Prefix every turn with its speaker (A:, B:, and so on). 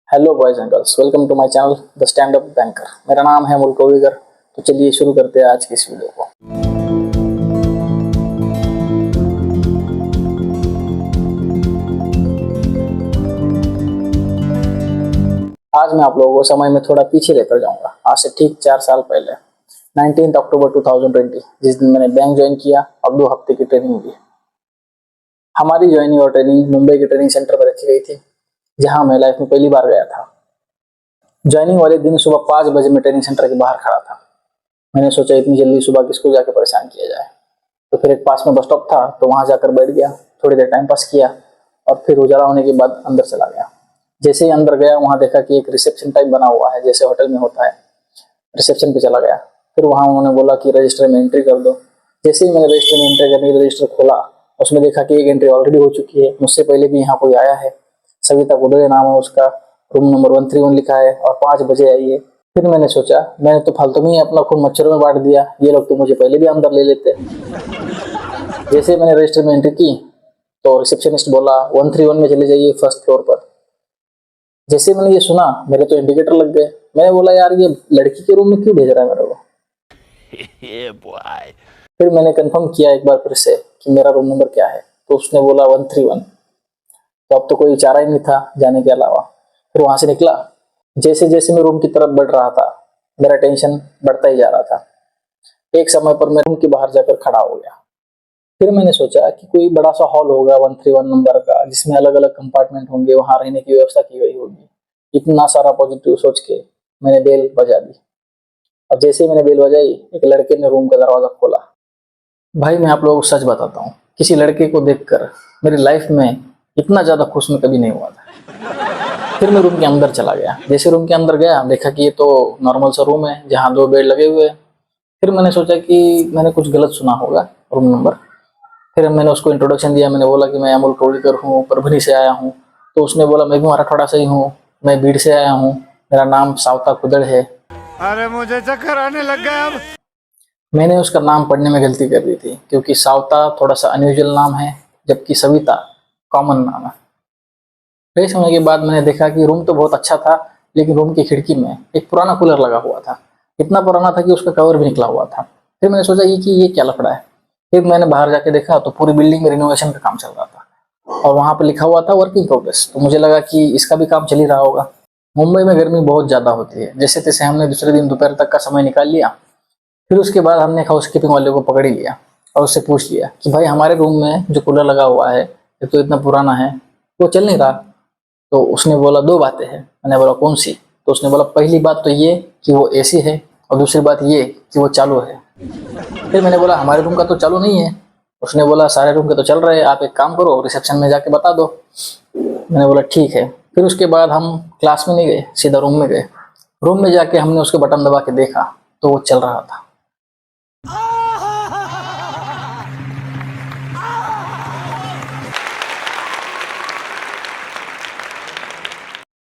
A: Hello boys and girls, welcome to my channel the stand up banker. मेरा नाम है अमोल कोविगर। तो चलिए शुरू करते हैं आज की इस वीडियो को। आज मैं आप लोगों को समय में थोड़ा पीछे लेकर जाऊंगा। आज से ठीक 4 साल पहले 19 अक्टूबर 2020, जिस दिन मैंने बैंक ज्वाइन किया और 2 हफ्ते की ट्रेनिंग ली। हमारी ज्वाइनिंग और ट्रेनिंग मुंबई के ट्रेनिंग सेंटर पर रखी गई थी, जहां मैं लाइफ में पहली बार गया था। ज्वाइनिंग वाले दिन सुबह 5 बजे मैं ट्रेनिंग सेंटर के बाहर खड़ा था। मैंने सोचा इतनी जल्दी सुबह किसको जाके परेशान किया जाए, तो फिर एक पास में बस स्टॉप था, तो वहां जाकर बैठ गया। थोड़ी देर टाइम पास किया और फिर उजाला होने के बाद अंदर चला गया। जैसे ही अंदर गया, वहां देखा कि एक रिसेप्शन टाइप बना हुआ है, जैसे होटल में होता है। रिसेप्शन पे चला गया। फिर वहां उन्होंने बोला कि रजिस्टर में एंट्री कर दो। जैसे ही मैंने रजिस्टर में एंट्री करने के रजिस्टर खोला, उसमें देखा कि एक एंट्री ऑलरेडी हो चुकी है, मुझसे पहले भी यहाँ कोई आया है। सविता गुडे नाम है उसका, रूम नंबर 131 लिखा है और 5 बजे आई है। फिर मैंने सोचा, मैंने तो फालतू में ही अपना खून मच्छरों में बांट दिया, ये लोग तो मुझे पहले भी अंदर ले लेते। जैसे मैंने रजिस्टर में एंट्री की तो रिसेप्शनिस्ट बोला 131 में चले जाइए, फर्स्ट फ्लोर पर। जैसे मैंने ये सुना, मेरे तो इंडिकेटर लग गए। मैंने बोला यार, ये लड़की के रूम में क्यों भेज रहा है मेरे को। फिर मैंने कंफर्म किया एक बार फिर से कि मेरा रूम नंबर क्या है, तो उसने बोला 131। तो अब तो कोई चारा ही नहीं था जाने के अलावा। फिर वहां से निकला। जैसे जैसे मैं रूम की तरफ बढ़ रहा था, मेरा टेंशन बढ़ता ही जा रहा था। एक समय पर मैं रूम के बाहर जाकर खड़ा हो गया। फिर मैंने सोचा कि कोई बड़ा सा हॉल होगा 131 नंबर का, जिसमें अलग अलग कंपार्टमेंट होंगे, वहां रहने की व्यवस्था की गई होगी। इतना सारा पॉजिटिव सोच के मैंने बेल बजा दी। और जैसे ही मैंने बेल बजाई, एक लड़के ने रूम का दरवाजा खोला। भाई मैं आप लोगों को सच बताता हूँ, किसी लड़के को देखकर मेरी लाइफ में इतना ज्यादा खुश मैं कभी नहीं हुआ था। फिर मैं रूम के अंदर चला गया। जैसे रूम के अंदर गया, देखा कि ये तो नॉर्मल सा रूम है जहाँ 2 बेड लगे हुए हैं। फिर मैंने सोचा कि मैंने कुछ गलत सुना होगा रूम नंबर। फिर मैंने उसको इंट्रोडक्शन दिया। मैंने बोला कि मैं अमोल कोविकर हूँ, परभनी से आया हूँ। तो उसने बोला मैं भी मराठवाड़ा से ही हूँ, मैं बीड़ से आया हूँ, मेरा नाम सावता खुदड़ है।
B: अरे मुझे चक्कर आने लग गया अब।
A: मैंने उसका नाम पढ़ने में गलती कर दी थी, क्योंकि सावता थोड़ा सा अनयूजुअल नाम है, जबकि सविता कॉमन नाम है। फ्रेश होने के बाद मैंने देखा कि रूम तो बहुत अच्छा था, लेकिन रूम की खिड़की में एक पुराना कूलर लगा हुआ था। इतना पुराना था कि उसका कवर भी निकला हुआ था। फिर मैंने सोचा ये क्या लफड़ा है। फिर मैंने बाहर जाके देखा तो पूरी बिल्डिंग में रिनोवेशन का काम चल रहा था और वहां पर लिखा हुआ था वर्किंग प्रोग्रेस। तो मुझे लगा कि इसका भी काम चल ही रहा होगा। मुंबई में गर्मी बहुत ज्यादा होती है। जैसे तैसे हमने दूसरे दिन दोपहर तक का समय निकाल लिया। फिर उसके बाद हमने हाउस कीपिंग वाले को पकड़ ही लिया और उससे पूछ लिया कि भाई हमारे रूम में जो कूलर लगा हुआ है, ये तो इतना पुराना है, वो चल नहीं रहा। तो उसने बोला 2 बातें हैं। मैंने बोला कौन सी। तो उसने बोला पहली बात तो ये कि वो एसी है, और दूसरी बात ये कि वो चालू है। फिर मैंने बोला हमारे रूम का तो चालू नहीं है। उसने बोला सारे रूम के तो चल रहे हैं, आप एक काम करो रिसेप्शन में जाके बता दो। मैंने बोला ठीक है। फिर उसके बाद हम क्लास में नहीं गए, सीधा रूम में गए। रूम में जाके हमने उसके बटन दबा के देखा तो वो चल रहा था।